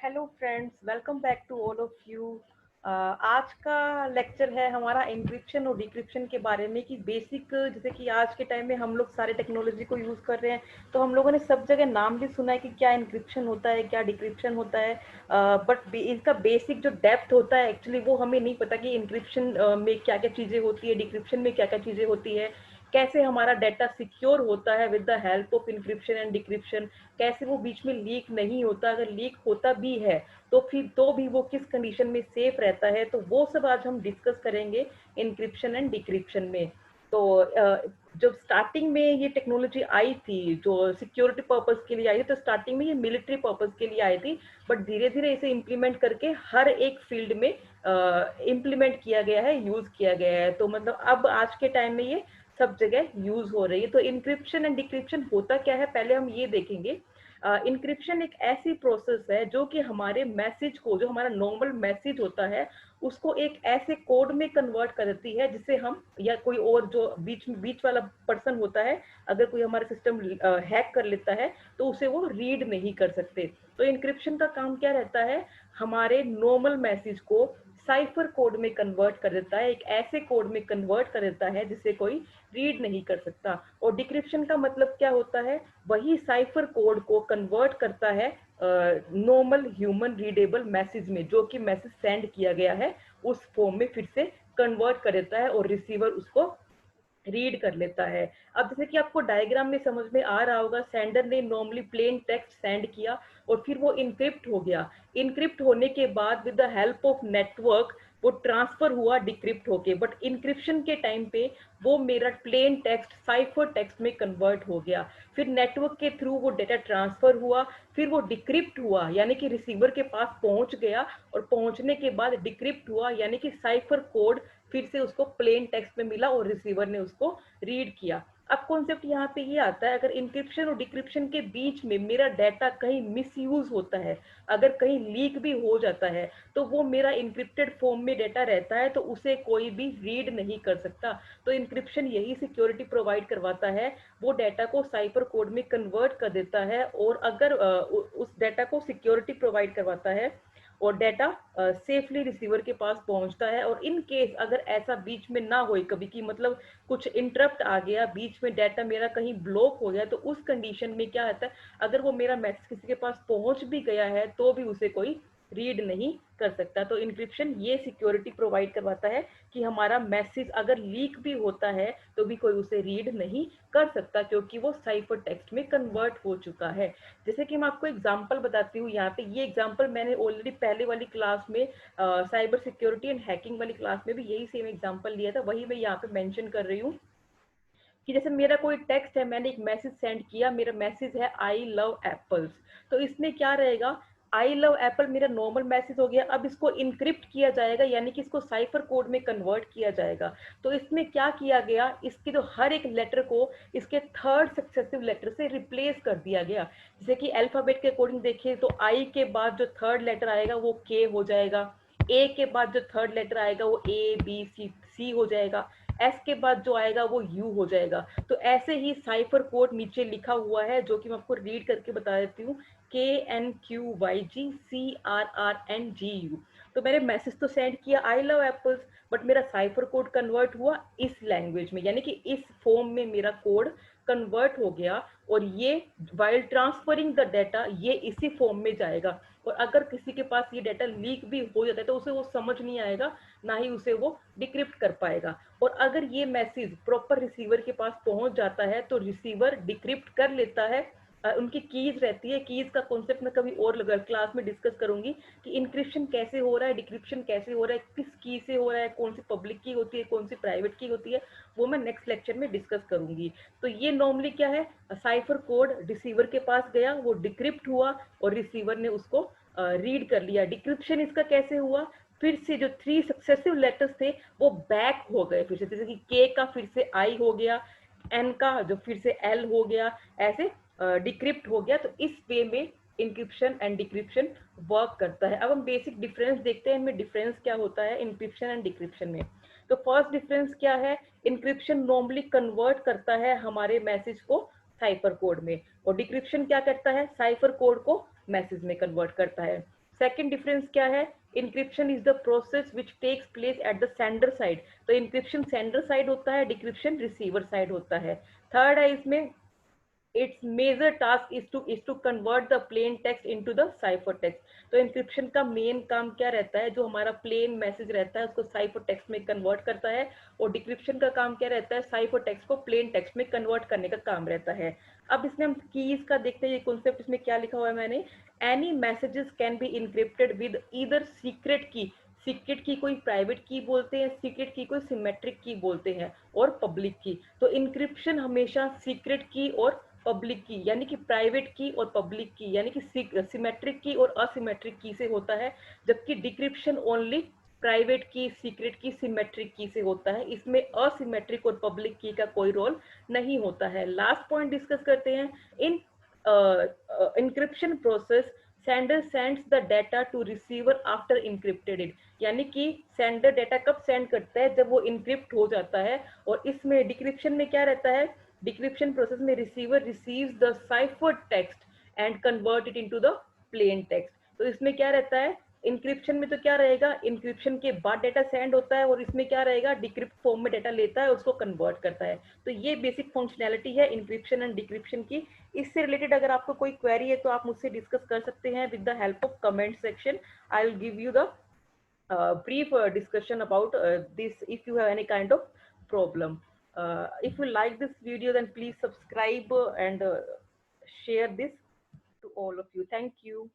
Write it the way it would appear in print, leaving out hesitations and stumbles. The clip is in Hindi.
Hello friends, welcome back to all of you. आज का लेक्चर है हमारा इंक्रिप्शन और डिक्रिप्शन के बारे में कि बेसिक, जैसे कि आज के टाइम में हम लोग सारे टेक्नोलॉजी को यूज़ कर रहे हैं, तो हम लोगों ने सब जगह नाम भी सुना है कि क्या इंक्रिप्शन होता है, क्या डिक्रिप्शन होता है, बट इसका बेसिक जो डेप्थ होता है एक्चुअली वो हमें नहीं पता कि इंक्रिप्शन में क्या क्या चीज़ें होती है, डिक्रिप्शन में क्या क्या चीज़ें होती है, कैसे हमारा डाटा सिक्योर होता है with the help of encryption and decryption, कैसे वो बीच में लीक नहीं होता, अगर लीक होता भी है तो भी वो किस कंडीशन में सेफ रहता है, तो वो सब आज हम डिस्कस करेंगे इंक्रिप्शन एंड डिक्रिप्शन में। तो जब स्टार्टिंग में ये टेक्नोलॉजी आई थी जो सिक्योरिटी पर्पस के लिए आई थी, तो स्टार्टिंग में ये मिलिट्री पर्पस के लिए आई थी, बट धीरे धीरे इसे इम्प्लीमेंट करके हर एक फील्ड में इम्प्लीमेंट किया गया है, यूज किया गया है। तो मतलब अब आज के टाइम में ये सब जगह यूज हो रही है। तो इंक्रिप्शन एंड डिक्रिप्शन होता क्या है, पहले हम ये देखेंगे। इंक्रिप्शन एक ऐसी प्रोसेस है जो कि हमारे मैसेज को, जो हमारा नॉर्मल मैसेज होता है, उसको एक ऐसे कोड में कन्वर्ट कर देती है जिसे हम या कोई और जो बीच वाला पर्सन होता है, अगर कोई हमारा सिस्टम हैक कर लेता है तो उसे वो रीड नहीं कर सकते। तो इंक्रिप्शन का काम क्या रहता है, हमारे नॉर्मल मैसेज को साइफर कोड में कन्वर्ट कर देता है, एक ऐसे कोड में कन्वर्ट कर देता है जिसे कोई रीड नहीं कर सकता। और डिक्रिप्शन का मतलब क्या होता है, वही साइफर कोड को कन्वर्ट करता है नॉर्मल ह्यूमन रीडेबल मैसेज में, जो कि मैसेज सेंड किया गया है उस फॉर्म में फिर से कन्वर्ट कर देता है और रिसीवर उसको रीड कर लेता है। अब जैसे कि आपको डायग्राम में समझ में आ रहा होगा, सेंडर ने नॉर्मली प्लेन टेक्स्ट सेंड किया और फिर वो इनक्रिप्ट हो गया। इनक्रिप्ट होने के बाद with the help of network वो ट्रांसफर हुआ डिक्रिप्ट होके, बट इनक्रिप्शन के टाइम पे वो मेरा प्लेन टेक्स्ट साइफर टेक्स्ट में कन्वर्ट हो गया। फिर नेटवर्क के थ्रू वो डेटा ट्रांसफर हुआ, फिर वो डिक्रिप्ट हुआ यानी कि रिसीवर के पास पहुंच गया, और पहुंचने के बाद डिक्रिप्ट हुआ यानी कि साइफर कोड फिर से उसको प्लेन टेक्स्ट में मिला और रिसीवर ने उसको रीड किया। अब कॉन्सेप्ट यहाँ पे ये आता है, अगर इंक्रिप्शन और डिक्रिप्शन के बीच में मेरा डाटा कहीं मिसयूज होता है, अगर कहीं लीक भी हो जाता है, तो वो मेरा इंक्रिप्टेड फॉर्म में डाटा रहता है तो उसे कोई भी रीड नहीं कर सकता। तो इंक्रिप्शन यही सिक्योरिटी प्रोवाइड करवाता है, वो डाटा को साइफर कोड में कन्वर्ट कर देता है, और अगर उस डाटा को सिक्योरिटी प्रोवाइड करवाता है और डाटा सेफली रिसीवर के पास पहुंचता है। और इन केस अगर ऐसा बीच में ना हो कभी की, मतलब कुछ इंटरप्ट आ गया बीच में, डाटा मेरा कहीं ब्लॉक हो गया, तो उस कंडीशन में क्या होता है, अगर वो मेरा मैसेज किसी के पास पहुंच भी गया है तो भी उसे कोई रीड नहीं कर सकता। तो इंक्रिप्शन ये सिक्योरिटी प्रोवाइड करवाता है कि हमारा मैसेज अगर लीक भी होता है तो भी कोई उसे रीड नहीं कर सकता, क्योंकि वो साइफर टेक्स्ट में कन्वर्ट हो चुका है। जैसे कि मैं आपको एग्जांपल बताती हूँ यहाँ पे, ये एग्जांपल मैंने ऑलरेडी पहले वाली क्लास में, साइबर सिक्योरिटी एंड हैकिंग वाली क्लास में भी यही सेम एग्जांपल लिया था, वही मैं यहाँ पे मेंशन कर रही हूँ। कि जैसे मेरा कोई टेक्स्ट है, मैंने एक मैसेज सेंड किया, मेरा मैसेज है आई लव एप्पल्स, तो इसमें क्या रहेगा, आई लव एप्पल मेरा नॉर्मल मैसेज हो गया, अब इसको इनक्रिप्ट किया जाएगा यानी कि इसको साइफर कोड में कन्वर्ट किया जाएगा। तो इसमें क्या किया गया, इसके जो हर एक लेटर को इसके थर्ड सक्सेसिव लेटर से रिप्लेस कर दिया गया। जैसे कि अल्फाबेट के अकॉर्डिंग देखें तो आई के बाद जो थर्ड लेटर आएगा वो के हो जाएगा, ए के बाद जो थर्ड लेटर आएगा वो ए बी सी सी हो जाएगा, एस के बाद जो आएगा वो यू हो जाएगा। तो ऐसे ही साइफर कोड नीचे लिखा हुआ है जो कि मैं आपको रीड करके बता देती हूँ, KNQYGCRRNGU। तो मैंने मैसेज तो सेंड किया आई लव एप्पल्स, बट मेरा साइफर कोड कन्वर्ट हुआ इस लैंग्वेज में, यानी कि इस फॉर्म में मेरा कोड कन्वर्ट हो गया, और ये वाइल ट्रांसफरिंग द डाटा ये इसी फॉर्म में जाएगा। और अगर किसी के पास ये डाटा लीक भी हो जाता है तो उसे वो समझ नहीं आएगा, ना ही उसे वो डिक्रिप्ट कर पाएगा। और अगर ये मैसेज प्रॉपर रिसीवर के पास पहुंच जाता है तो रिसीवर डिक्रिप्ट कर लेता है। उनकी कीज रहती है, कीज का कॉन्सेप्ट मैं कभी और क्लास में डिस्कस करूंगी कि इंक्रिप्शन कैसे हो रहा है, डिक्रिप्शन कैसे हो रहा है, किस की से हो रहा है, कौन सी पब्लिक की होती है, कौन सी प्राइवेट की होती है, वो मैं नेक्स्ट लेक्चर में डिस्कस करूंगी। तो ये नॉर्मली क्या है, साइफर कोड रिसीवर के पास गया, वो डिक्रिप्ट हुआ और रिसीवर ने उसको रीड कर लिया। डिक्रिप्शन इसका कैसे हुआ, फिर से जो थ्री सक्सेसिव लेटर्स थे वो बैक हो गए फिर से, जैसे कि के का फिर से आई हो गया, एन का जो फिर से एल हो गया, ऐसे डिक्रिप्ट हो गया। तो इस वे में इंक्रिप्शन एंड डिक्रिप्शन वर्क करता है। अब हम बेसिक डिफरेंस देखते हैं, इनमें डिफरेंस क्या होता है इंक्रिप्शन एंड डिक्रिप्शन में। तो फर्स्ट डिफरेंस क्या है, इंक्रिप्शन नॉर्मली कन्वर्ट करता है हमारे मैसेज को साइफर कोड में, और डिक्रिप्शन क्या करता है, साइफर कोड को मैसेज में कन्वर्ट करता है। सेकंड डिफरेंस क्या है, encryption is the process which takes place at the sender side, तो इंक्रिप्शन सेंडर साइड होता है, डिक्रिप्शन रिसीवर साइड होता है। थर्ड है इसमें, its major task is to convert the plain text into the cipher text, तो इंक्रिप्शन का मेन काम क्या रहता है, जो हमारा प्लेन मैसेज रहता है उसको साइफर टेक्स्ट में कन्वर्ट करता है, और डिक्रिप्शन का काम क्या रहता है, साइफर टेक्स्ट को प्लेन टेक्स्ट में कन्वर्ट करने का काम रहता है। अब इसमें हम कीज का देखते हैं, ये कॉन्सेप्ट इसमें क्या लिखा हुआ है मैंने, any messages can be encrypted with either secret की, सीक्रेट की कोई प्राइवेट की बोलते हैं, सीक्रेट की कोई सिमेट्रिक की बोलते हैं, और पब्लिक की। तो इंक्रिप्शन हमेशा सीक्रेट की और पब्लिक की यानी कि प्राइवेट की और पब्लिक की यानी कि सिमेट्रिक की और असिमेट्रिक की से होता है, जबकि डिक्रिप्शन ओनली प्राइवेट की, सीक्रेट की, सिमेट्रिक की से होता है, इसमें असिमेट्रिक और पब्लिक की का कोई रोल नहीं होता है। लास्ट पॉइंट डिस्कस करते हैं, in encryption process sender sends the data to receiver after encrypted it, यानी कि सेंडर डेटा कब सेंड करता है, जब वो इंक्रिप्ट हो जाता है। और इसमें डिक्रिप्शन में क्या रहता है, डिक्रिप्शन प्रोसेस में receiver receives the cipher text and convert it into the plain text. तो इसमें क्या रहता है, इंक्रिप्शन में तो क्या रहेगा, इंक्रिप्शन के बाद डेटा सेंड होता है, और इसमें क्या रहेगा, डिक्रिप्ट फॉर्म में डेटा लेता है उसको कन्वर्ट करता है। तो ये बेसिक फंक्शनैलिटी है इंक्रिप्शन एंड डिक्रिप्शन की। इससे रिलेटेड अगर आपको कोई क्वेरी है तो आप मुझसे डिस्कस कर सकते हैं with the help of comment section. I will give you the brief discussion about this if you have any kind of problem. If you like this video, then please subscribe and share this to all of you. Thank you.